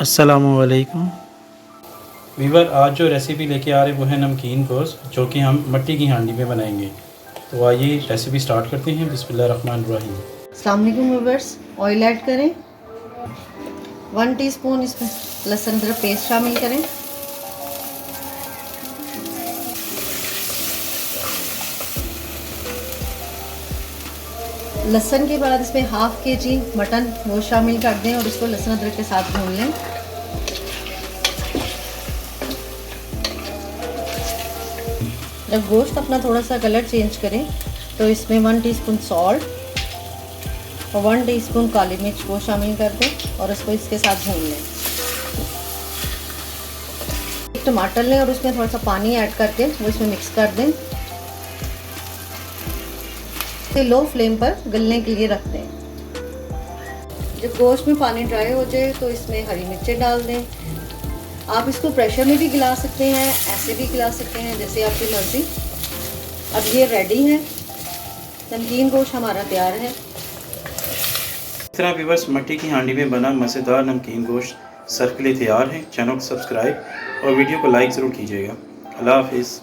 अस्सलामुअलैकुम वीवर, आज जो रेसिपी लेके आ रहे वो है नमकीन गोश्त, जो कि हम मिट्टी की हांडी में बनाएंगे। तो आइए रेसिपी स्टार्ट करते हैं। बिस्मिल्लाहिर्रहमानिर्रहीम। अस्सलाम वालेकुम व्यूअर्स। ऑयल ऐड करें, 1 टीस्पून इसमें लहसुन अदरक पेस्ट शामिल करें, लहसुन के बाद इसमें हाफ केजी मटन वो शामिल कर दें और इसको लहसुन अदरक के साथ भून लें। जब गोश्त अपना थोड़ा सा कलर चेंज करें तो इसमें 1 टीस्पून सॉल्ट और 1 टीस्पून काली मिर्च वो शामिल कर दें और इसको इसके साथ भून लें। एक टमाटर लें और उसमें थोड़ा सा पानी ऐड करके वो इसमें मिक्स कर दें। इसे लो फ्लेम पर गलने के लिए रख दें। जब गोश्त में पानी ड्राई हो जाए तो इसमें हरी मिर्चें डाल दें। आप इसको प्रेशर में भी गिला सकते हैं, ऐसे भी गिला सकते हैं, जैसे आपकी मर्ज़ी। अब ये रेडी है, नमकीन गोश्त हमारा तैयार है। इस तरह व्यूअर्स, मिट्टी की हांडी में बना मज़ेदार नमकीन गोश्त सर्व के लिए तैयार है। चैनल को सब्सक्राइब और वीडियो को लाइक ज़रूर कीजिएगा। अल्लाह हाफिज़।